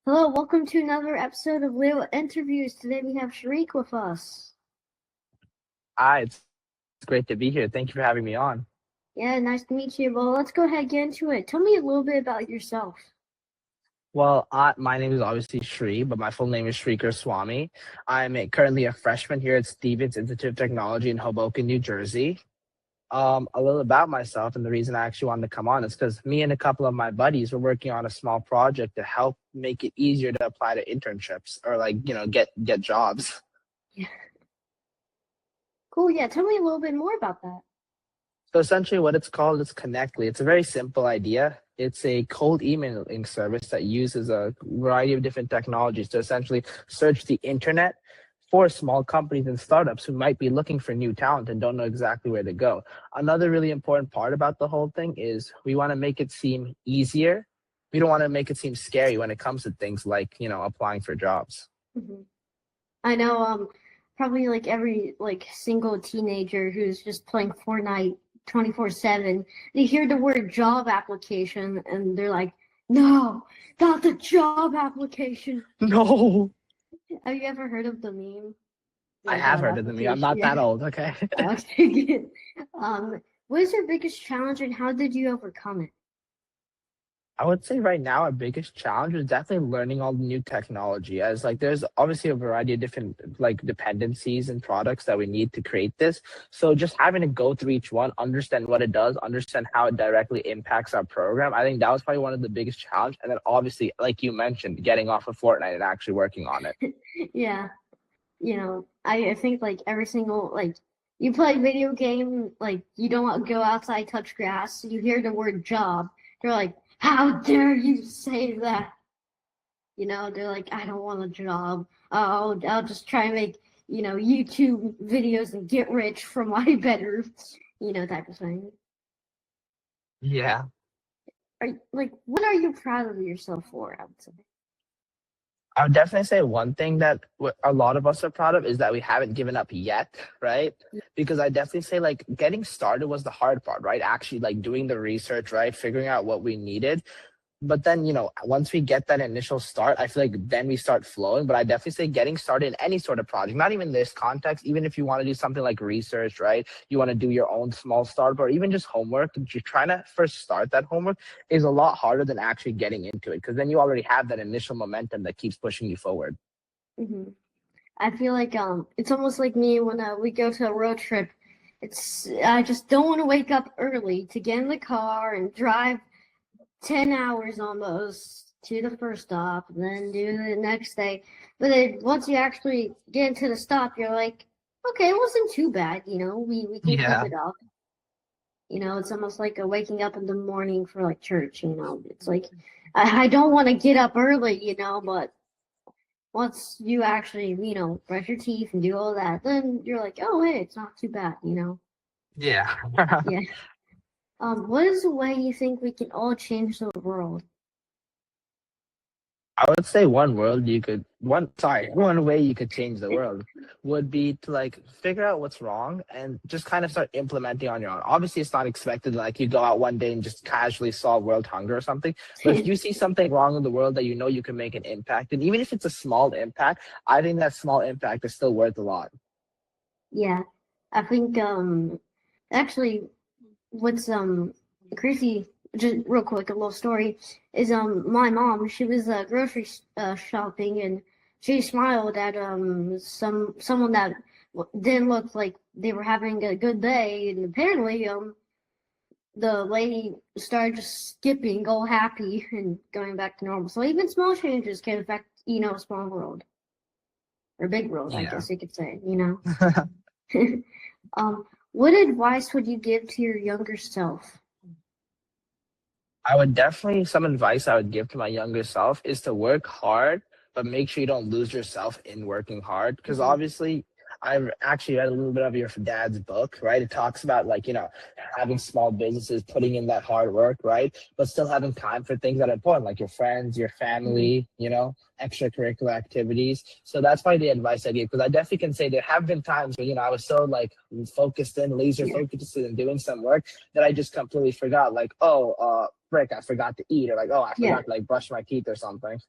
Hello, welcome to another episode of Leo Interviews. Today we have Sharik with us. Hi, it's great to be here. Thank you for having me on. Yeah, nice to meet you. Well, let's go ahead and get into it. Tell me a little bit about yourself. My name is obviously Shri, but my full name is Shrikar Swami. Currently a freshman here at Stevens Institute of Technology in Hoboken, New Jersey. A little about myself and the reason I actually wanted to come on is because me and a couple of my buddies were working on a small project to help make it easier to apply to internships or get jobs. Yeah. Cool, yeah, tell me a little bit more about that. So essentially what it's called is Connectly. It's a very simple idea. It's a cold emailing service that uses a variety of different technologies to essentially search the internet for small companies and startups who might be looking for new talent and don't know exactly where to go. Another really important part about the whole thing is we want to make it seem easier. We don't want to make it seem scary when it comes to things like, applying for jobs. hmm I know, probably like every single teenager who's just playing Fortnite 24/7, they hear the word job application and they're like, no, not the job application. No, Have you ever heard of the meme? I The have job heard of them. I'm application, not yeah. that old, okay? Okay, good. What is your biggest challenge and how did you overcome it? I would say right now our biggest challenge is definitely learning all the new technology as like there's obviously a variety of different like dependencies and products that we need to create this. So just having to go through each one, understand what it does, understand how it directly impacts our program. I think that was probably one of the biggest challenge. And then obviously, like you mentioned, getting off of Fortnite and actually working on it. Yeah, I think like every single you play video game, like you don't go outside, touch grass, you hear the word job, they're like, how dare you say that? They're like, I don't want a job. I'll just try and make, YouTube videos and get rich from my bedroom, type of thing. Yeah. What are you proud of yourself for, I would say? I would definitely say one thing that a lot of us are proud of is that we haven't given up yet, right? Because I definitely say like getting started was the hard part, right? Actually, like doing the research, right? Figuring out what we needed. But then, once we get that initial start, I feel like then we start flowing. But I definitely say getting started in any sort of project, not even this context, even if you want to do something like research, right? You want to do your own small startup or even just homework, you're trying to first start that homework is a lot harder than actually getting into it because then you already have that initial momentum that keeps pushing you forward. hmm I feel like it's almost like me when we go to a road trip. I just don't want to wake up early to get in the car and drive 10 hours almost to the first stop, and then do the next day. But then once you actually get into the stop, you're like, okay, it wasn't too bad. We can keep Yeah. it up. It's almost like a waking up in the morning for like church. It's like I don't want to get up early, but once you actually, brush your teeth and do all that, then you're like, oh, hey, it's not too bad. Yeah. Yeah. What is the way you think we can all change the world? I would say one way you could change the world would be to like figure out what's wrong and just kind of start implementing on your own. Obviously, it's not expected like you go out one day and just casually solve world hunger or something. But if you see something wrong in the world that you know you can make an impact, and even if it's a small impact, I think that small impact is still worth a lot. Yeah, I think actually what's crazy, just real quick, a little story is my mom, she was grocery shopping and she smiled at someone that didn't look like they were having a good day, and apparently the lady started just skipping all happy and going back to normal. So even small changes can affect, a small world or big world, I Yeah. guess you could say. What advice would you give to your younger self? I would definitely, some advice I would give to my younger self is to work hard, but make sure you don't lose yourself in working hard. Because Mhm. obviously, I've actually read a little bit of your dad's book, right? It talks about like, having small businesses, putting in that hard work, right? But still having time for things that are important, like your friends, your Mhm. family, extracurricular activities. So that's probably the advice I give. Because I definitely can say there have been times where, I was so like focused in, laser Yeah. focused in doing some work that I just completely forgot, like, oh, frick, I forgot to eat, or like, oh, I Yeah. forgot to like brush my teeth or something.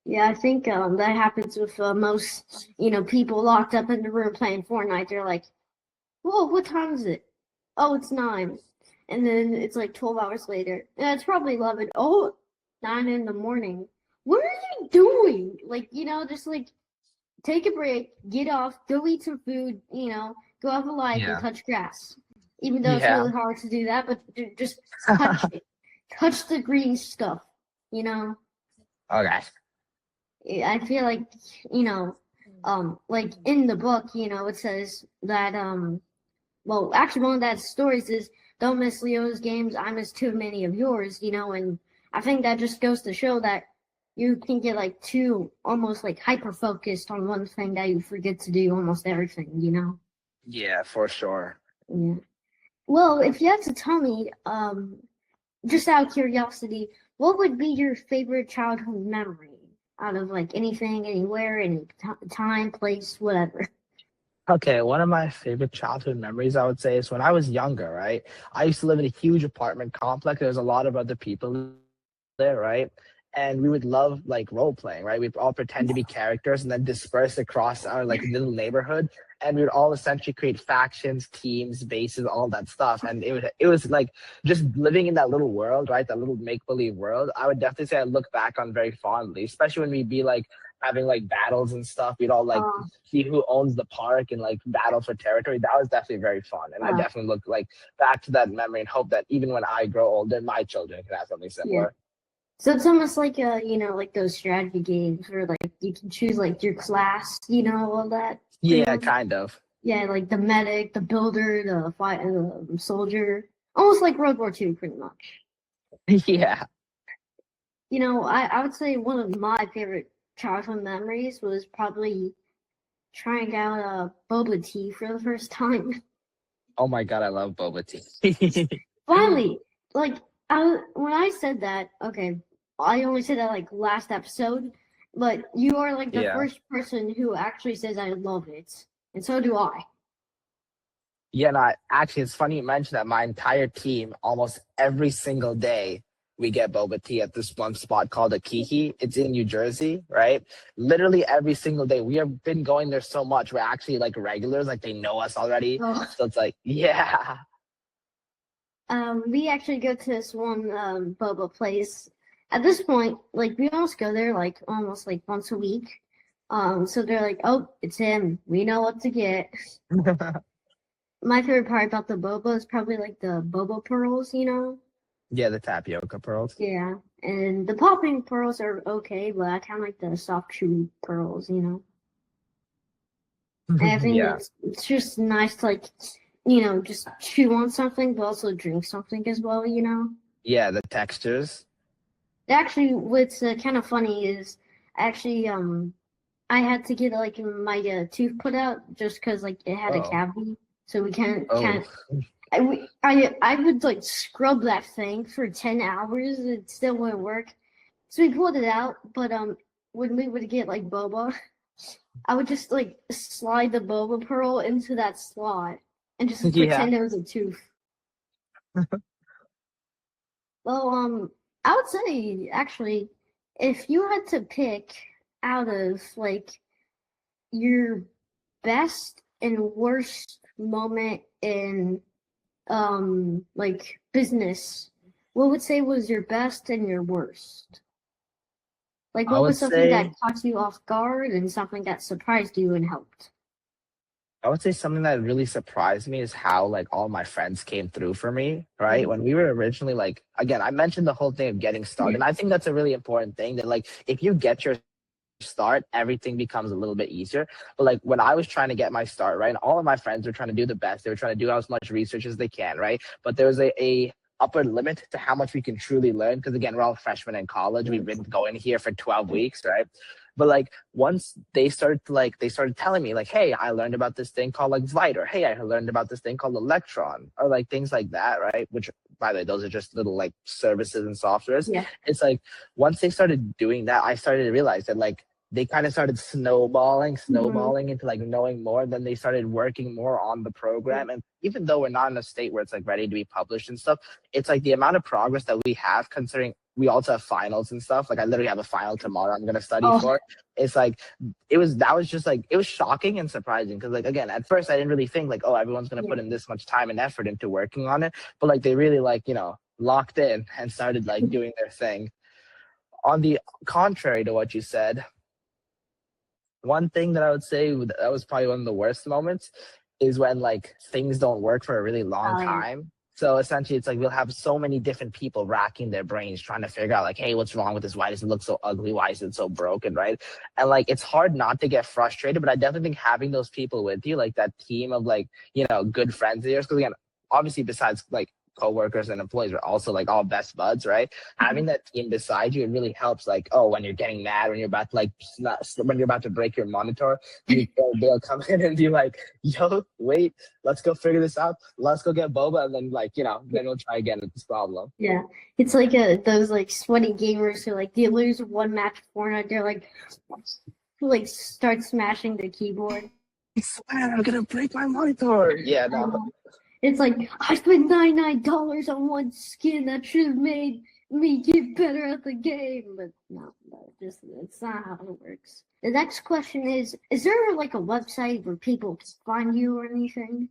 Yeah, I think that happens with most, people locked up in the room playing Fortnite. They're like, "Whoa, what time is it? Oh, it's 9." And then it's like 12 hours later. Yeah, it's probably 11. Oh, 9 in the morning. What are you doing? Like, just like take a break, get off, go eat some food, go have a life and Yeah. touch grass. Even though it's Yeah. really hard to do that, but just touch it. Touch the green stuff, you know? Okay. I feel like, you know, like in the book, it says that, well, actually, one of that stories is don't miss Leo's games. I miss too many of yours, and I think that just goes to show that you can get like too almost like hyper focused on one thing that you forget to do almost everything. Yeah, for sure. Yeah. Well, if you had to tell me, just out of curiosity, what would be your favorite childhood memory out of like anything, anywhere, any time, place, whatever? Okay, one of my favorite childhood memories, I would say, is when I was younger, right? I used to live in a huge apartment complex. There was a lot of other people there, right? And we would love like role playing, right? We'd all pretend to be characters and then disperse across our like little neighborhood. And we would all essentially create factions, teams, bases, all that stuff. And it was like just living in that little world, right? That little make believe world. I would definitely say I look back on very fondly, especially when we'd be like having like battles and stuff. We'd all like Uh, see who owns the park and like battle for territory. That was definitely very fun. And I uh, definitely look like back to that memory and hope that even when I grow older, my children can have something yeah. similar. So it's almost like like those strategy games where like you can choose like your class, all that pretty Yeah, much. kind of. Yeah, like the medic, the builder, the fight, soldier, almost like World War II, pretty much. Yeah. I would say one of my favorite childhood memories was probably trying out boba tea for the first time. Oh my God, I love boba tea. Finally, like when I said that, okay, I only said that like last episode, but you are like the Yeah. first person who actually says I love it, and so do I. Yeah, no, actually, it's funny you mentioned that. My entire team, almost every single day, we get boba tea at this one spot called a Kiki. It's in New Jersey, right? Literally every single day. We have been going there so much. We're actually like regulars, like they know us already. Oh. So it's like, yeah. We actually go to this one boba place. At this point, like we almost go there like almost like once a week. So they're like, "Oh, it's him. We know what to get." My favorite part about the boba is probably like the boba pearls. Yeah, the tapioca pearls. Yeah, and the popping pearls are okay, but I kind of like the soft chewy pearls. And I think Yeah. it's just nice to like, just chew on something, but also drink something as well. Yeah, the textures. Actually, what's kind of funny is actually I had to get like my tooth put out just because like it had a Oh. cavity, so we can't. Oh. I would like scrub that thing for 10 hours. It still wouldn't work, so we pulled it out. But when we would get like boba, I would just like slide the boba pearl into that slot and just Yeah. pretend it was a tooth. Well, I would say actually, if you had to pick out of like your best and worst moment in like business, what would say was your best and your worst? Like I what would was something that say caught you off guard and something that surprised you and helped? I would say something that really surprised me is how like all my friends came through for me, right? Mm. When we were originally like again, I mentioned the whole thing of getting started. And I think that's a really important thing that like if you get your start, everything becomes a little bit easier. But like when I was trying to get my start, right, and all of my friends were trying to do the best, they were trying to do as much research as they can, right? But there was a upper limit to how much we can truly learn because again, we're all freshmen in college. We've been going here for 12 weeks, right? But like once they started telling me like, hey, I learned about this thing called like Vite, or hey, I learned about this thing called Electron, or like things like that, right? Which by the way, those are just little like services and softwares. Yeah. It's like once they started doing that, I started to realize that like they kind of started snowballing into like knowing more. Then they started working more on the program. And even though we're not in a state where it's like ready to be published and stuff, it's like the amount of progress that we have, considering we also have finals and stuff. Like I literally have a final tomorrow I'm gonna study for. It's like it was shocking and surprising, because like again, at first I didn't really think like, oh, everyone's gonna put in this much time and effort into working on it. But like they really like, locked in and started like doing their thing. On the contrary to what you said, one thing that I would say that was probably one of the worst moments is when like things don't work for a really long time. So essentially it's like we'll have so many different people racking their brains trying to figure out like, hey, what's wrong with this? Why does it look so ugly? Why is it so broken, right? And like it's hard not to get frustrated, but I definitely think having those people with you, like that team of like, good friends of yours, because again, obviously besides like coworkers and employees are also like all best buds, right? Having that team beside you, it really helps. Like, oh, when you're getting mad, when you're about to when you're about to break your monitor, they'll come in and be like, yo, wait, let's go figure this out. Let's go get boba, and then like, then we'll try again with this problem. Yeah, it's like those like sweaty gamers who like they lose one match Fortnite, they're like start smashing the keyboard. I swear I'm gonna break my monitor. Yeah, no. It's like, I spent $99 on one skin that should have made me get better at the game. But no, it's not how it works. The next question is there like a website where people can find you or anything?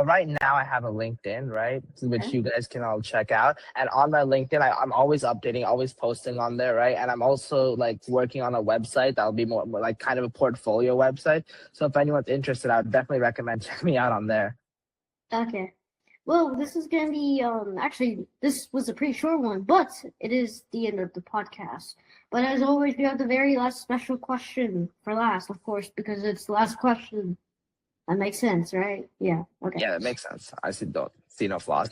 Right now I have a LinkedIn, right, which you guys can all check out. And on my LinkedIn, I'm always updating, always posting on there, right? And I'm also like working on a website that'll be more like kind of a portfolio website. So if anyone's interested, I would definitely recommend checking me out on there. Okay. Well, this is going to be, actually, this was a pretty short one, but it is the end of the podcast. But as always, we have the very last special question for last, of course, because it's the last question. That makes sense, right? Yeah. Okay. Yeah, that makes sense. I don't see no flaws.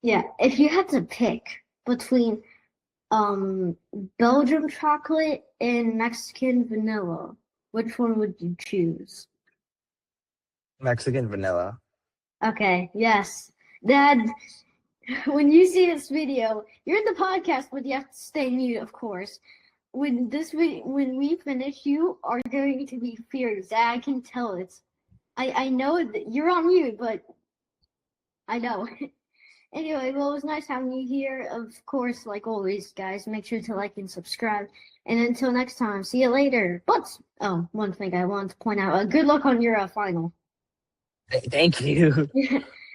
Yeah. If you had to pick between Belgium chocolate and Mexican vanilla, which one would you choose? Mexican vanilla. Okay, yes. Dad, when you see this video, you're in the podcast, but you have to stay mute, of course. When we finish, you are going to be furious. I can tell it. I know that you're on mute, but I know. Anyway, well, it was nice having you here. Of course, like always, guys, make sure to like and subscribe. And until next time, see you later. But, one thing I want to point out, good luck on your final. Thank you.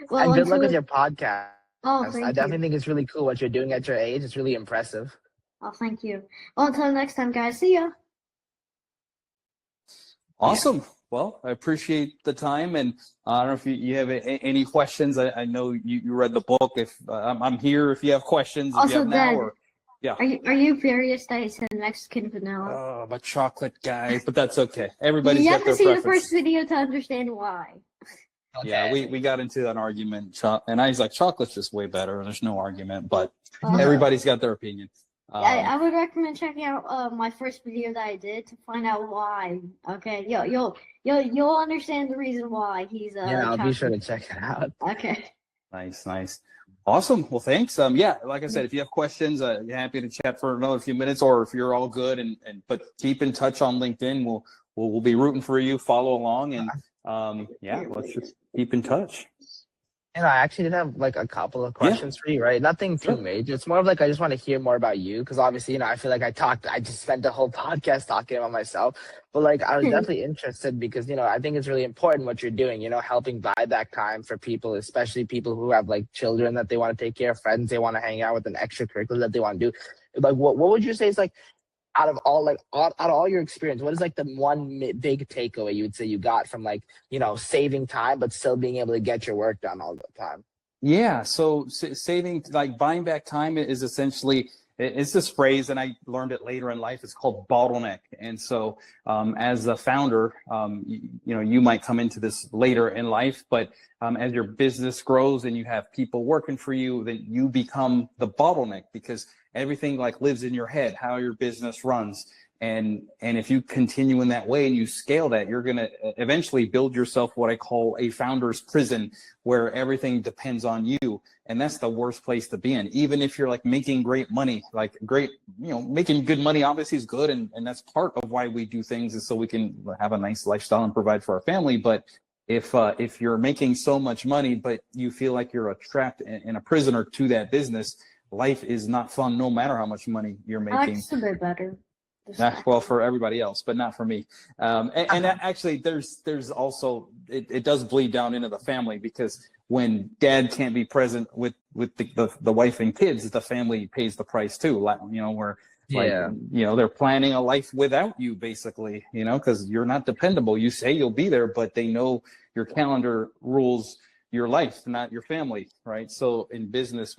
Well, and good luck with your podcast. Oh, I definitely think it's really cool what you're doing at your age. It's really impressive. Oh, thank you. Well, until next time, guys. See ya. Awesome. Yeah. Well, I appreciate the time, and I don't know if you have any questions. I know you read the book. If I'm here, if you have questions, also, if you have Dad, now, or yeah. Are you furious that I said Mexican vanilla? Oh, I'm a chocolate guy, but that's okay. Everybody's got their preference. You have to see the first video to understand why. Okay. Yeah, we got into an argument, and I was like, chocolate's just way better. There's no argument, but everybody's got their opinion. I would recommend checking out my first video that I did to find out why. Okay, you'll understand the reason why he's I'll be sure to check it out. Okay. Nice. Awesome. Well, thanks. Yeah, like I said, if you have questions, you're happy to chat for another few minutes, or if you're all good, but keep in touch on LinkedIn. We'll be rooting for you. Follow along, and let's just keep in touch. And I actually did have like a couple of questions for you, right? Nothing too major. It's more of like I just want to hear more about you, because obviously, I feel like I just spent the whole podcast talking about myself. But like I was definitely interested because, I think it's really important what you're doing, helping buy back time for people, especially people who have like children that they want to take care of, friends they want to hang out with, an extracurricular that they want to do. Like what would you say is like out of all your experience, what is like the one big takeaway you would say you got from like, saving time, but still being able to get your work done all the time? Yeah. So saving, like buying back time is essentially, it's this phrase, and I learned it later in life. It's called bottleneck. And so as the founder, you might come into this later in life, but as your business grows and you have people working for you, then you become the bottleneck, because everything like lives in your head, how your business runs. And if you continue in that way and you scale that, you're going to eventually build yourself what I call a founder's prison, where everything depends on you. And that's the worst place to be in. Even if you're like making great money, like great, making good money obviously is good. And that's part of why we do things, is so we can have a nice lifestyle and provide for our family. But if you're making so much money, but you feel like you're trapped in a prisoner to that business, life is not fun, no matter how much money you're making. That's a bit better. Well, for everybody else, but not for me. And actually, there's also, it does bleed down into the family, because when dad can't be present with the wife and kids, the family pays the price too. Where they're planning a life without you, basically, because you're not dependable. You say you'll be there, but they know your calendar rules your life, not your family, right? So in business,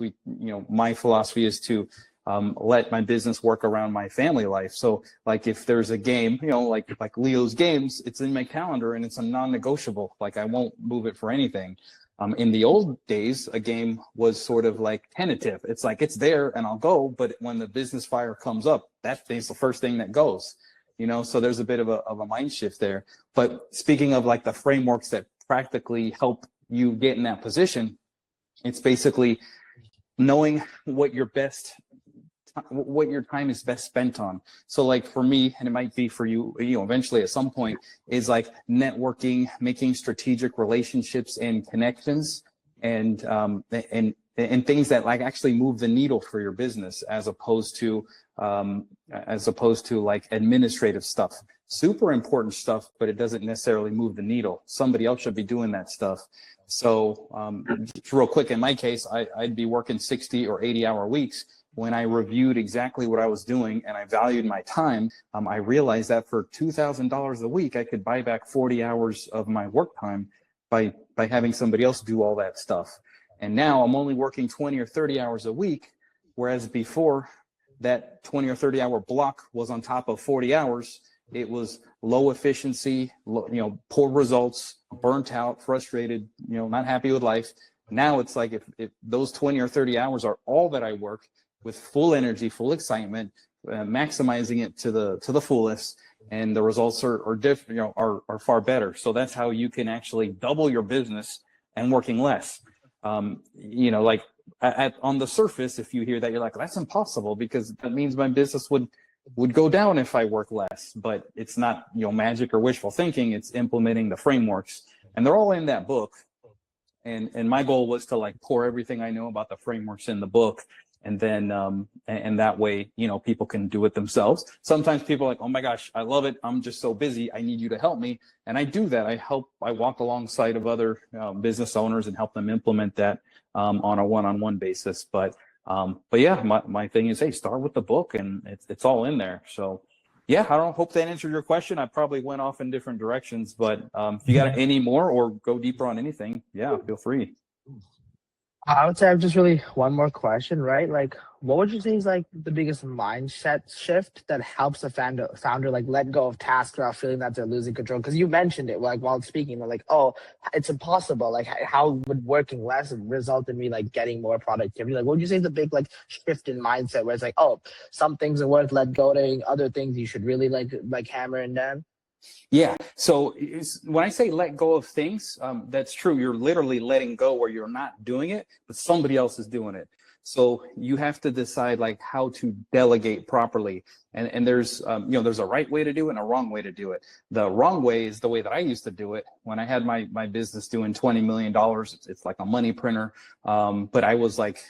my philosophy is to let my business work around my family life. So like if there's a game, like Leo's games, it's in my calendar and it's a non-negotiable. Like I won't move it for anything. In the old days, a game was sort of like tentative. It's like, it's there and I'll go, but when the business fire comes up, that is the first thing that goes, so there's a bit of a mind shift there. But speaking of like the frameworks that practically help you get in that position, it's basically knowing what your time is best spent on. So like for me, and it might be for you, eventually at some point, is like networking, making strategic relationships and connections, and things that like actually move the needle for your business, as opposed to like administrative stuff. Super important stuff, but it doesn't necessarily move the needle. Somebody else should be doing that stuff. So just real quick, in my case, I'd be working 60 or 80-hour weeks. When I reviewed exactly what I was doing and I valued my time, I realized that for $2,000 a week, I could buy back 40 hours of my work time by having somebody else do all that stuff. And now I'm only working 20 or 30 hours a week, whereas before that 20 or 30-hour block was on top of 40 hours. It was low efficiency, poor results, burnt out, frustrated, not happy with life. Now it's like if those 20 or 30 hours are all that I work, with full energy, full excitement, maximizing it to the fullest, and the results are different, are far better. So that's how you can actually double your business and working less. Like on the surface, if you hear that, you're like, that's impossible, because that means my business would go down if I work less. But it's not magic or wishful thinking. It's implementing the frameworks, and they're all in that book. And my goal was to like pour everything I know about the frameworks in the book. And then, and that way, people can do it themselves. Sometimes people are like, oh my gosh, I love it. I'm just so busy. I need you to help me. And I do that. I walk alongside of other business owners and help them implement that on a one-on-one basis. But yeah, my thing is, hey, start with the book, and it's all in there. So yeah, I don't hope that answered your question. I probably went off in different directions, but if you got any more or go deeper on anything, yeah, feel free. I would say I have just really one more question, right? Like, what would you say is like the biggest mindset shift that helps a founder like let go of tasks without feeling that they're losing control? Because you mentioned it like while speaking, like, oh, it's impossible. Like, how would working less result in me like getting more productivity? Like, what would you say is the big like shift in mindset where it's like, oh, some things are worth let go of, other things you should really like hammer in down? Yeah. So when I say let go of things, that's true. You're literally letting go where you're not doing it, but somebody else is doing it. So you have to decide like how to delegate properly. And there's, there's a right way to do it and a wrong way to do it. The wrong way is the way that I used to do it. When I had my business doing $20 million, it's like a money printer. But I was like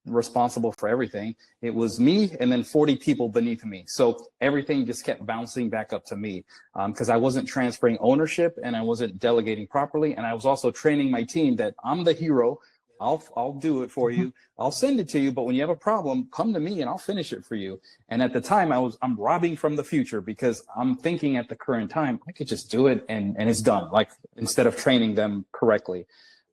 responsible for everything. It was me and then 40 people beneath me. So everything just kept bouncing back up to me because I wasn't transferring ownership and I wasn't delegating properly. And I was also training my team that I'm the hero. I'll do it for you. I'll send it to you. But when you have a problem, come to me and I'll finish it for you. And at the time I'm robbing from the future because I'm thinking at the current time, I could just do it and it's done. Like instead of training them correctly.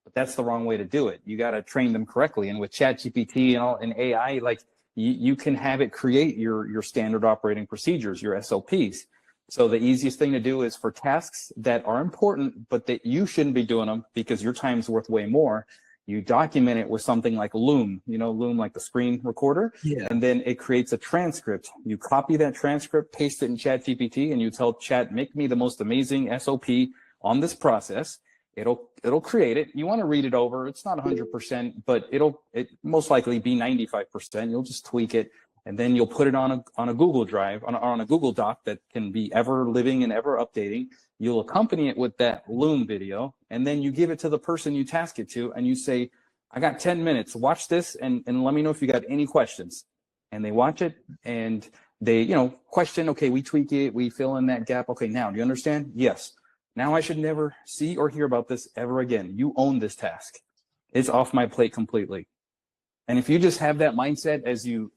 But that's the wrong way to do it. You got to train them correctly. And with ChatGPT and AI, like you can have it create your standard operating procedures, your SOPs. So the easiest thing to do is for tasks that are important, but that you shouldn't be doing them because your time's worth way more. you document it with something like Loom, Loom, like the screen recorder. Yeah. And then it creates a transcript. You copy that transcript, paste it in ChatGPT, and you tell Chat, make me the most amazing SOP on this process. It'll create it. You want to read it over. It's not 100%, but it most likely be 95%. You'll just tweak it, and then you'll put it on a Google Drive, on a Google Doc that can be ever living and ever updating. You'll accompany it with that Loom video, and then you give it to the person you task it to, and you say, I got 10 minutes. Watch this and let me know if you got any questions. And they watch it and they, question, okay, we tweak it, we fill in that gap. Okay, now, do you understand? Yes. Now I should never see or hear about this ever again. You own this task. It's off my plate completely. And if you just have that mindset as you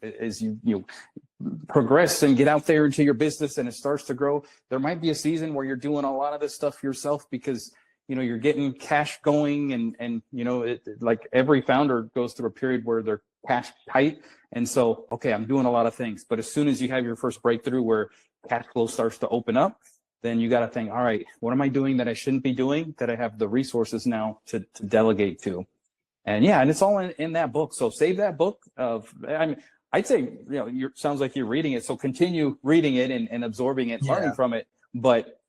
progress and get out there into your business and it starts to grow, there might be a season where you're doing a lot of this stuff yourself because you're getting cash going and like every founder goes through a period where they're cash tight. And so, okay, I'm doing a lot of things, but as soon as you have your first breakthrough where cash flow starts to open up, then you got to think, all right, what am I doing that I shouldn't be doing that I have the resources now to delegate to? And yeah, and it's all in that book. So save that book I'd say, sounds like you're reading it. So continue reading it and absorbing it, learning from it. But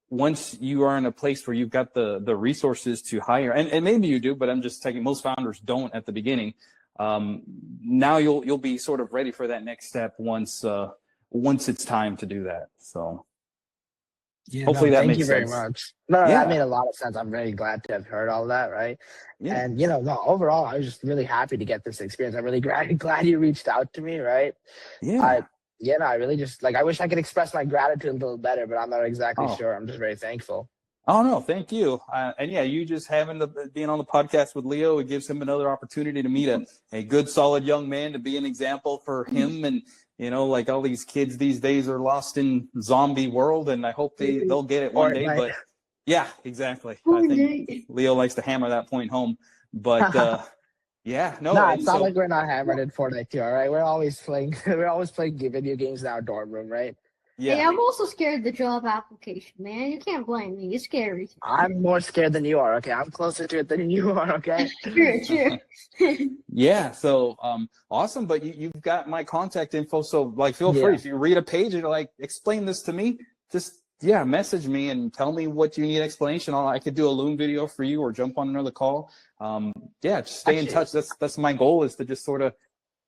once you are in a place where you've got the resources to hire, and maybe you do, but I'm just taking, most founders don't at the beginning. Now you'll be sort of ready for that next step once it's time to do that. So. Yeah, hopefully that makes sense. Thank you very much. No, that made a lot of sense. I'm very glad to have heard all that, right? Yeah. And overall, I was just really happy to get this experience. I'm really glad you reached out to me, right? Yeah. I really just I wish I could express my gratitude a little better, but I'm not exactly sure. I'm just very thankful. Oh no, thank you. And yeah, you just being on the podcast with Leo, it gives him another opportunity to meet a good, solid young man, to be an example for him. And like all these kids these days are lost in zombie world, and I hope they'll get it one day. But yeah, exactly. I think Leo likes to hammer that point home. But it's not like we're not hammered in Fortnite too. All right, we're always playing video games in our dorm room, right? Yeah. Hey, I'm also scared of the job application, man. You can't blame me. It's scary. I'm more scared than you are, okay? I'm closer to it than you are, okay? True. Yeah, so awesome. But you've got my contact info, so feel free. If you read a page and explain this to me, just message me and tell me what you need explanation on. I could do a Loom video for you or jump on another call. Just stay in touch. That's my goal, is to just sort of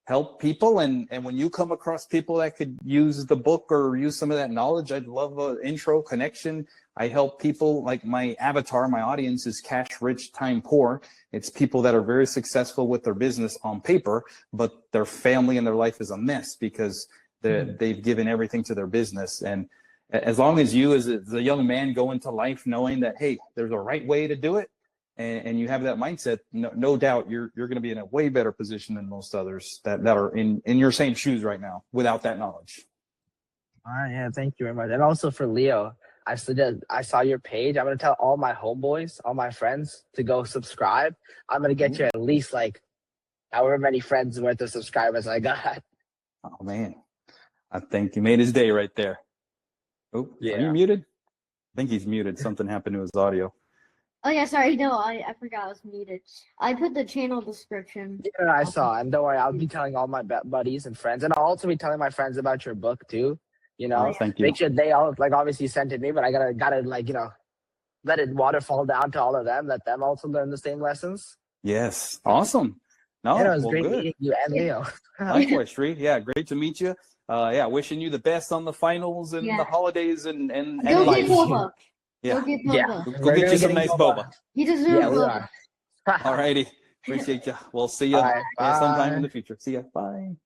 help people, and when you come across people that could use the book or use some of that knowledge, I'd love an intro connection. I help people, like my avatar, my audience is cash rich, time poor. It's people that are very successful with their business on paper, but their family and their life is a mess because they've given everything to their business. And as long as you as a young man go into life knowing that, hey, there's a right way to do it, and you have that mindset, no doubt you're going to be in a way better position than most others that are in your same shoes right now without that knowledge. All right, yeah, thank you very much. And also for Leo, I saw your page. I'm going to tell all my homeboys, all my friends to go subscribe. I'm going to get you at least however many friends worth of subscribers I got. Oh, man. I think you made his day right there. Oh, yeah. Are you muted? I think he's muted. Something happened to his audio. Oh, yeah, sorry. No, I forgot I was muted. I put the channel description. Yeah, I saw. And don't worry, I'll be telling all my buddies and friends. And I'll also be telling my friends about your book, too. Thank you. Make sure they all, obviously sent it to me, but I gotta let it waterfall down to all of them. Let them also learn the same lessons. Yes. Awesome. No, it was great meeting you and Leo. Likewise, Shree. Yeah, great to meet you. Wishing you the best on the finals and the holidays and Go life. Get boba. Yeah. Go get boba. Go get you some nice boba. You deserve boba. All righty. Appreciate you. We'll see you sometime in the future. See ya. Bye.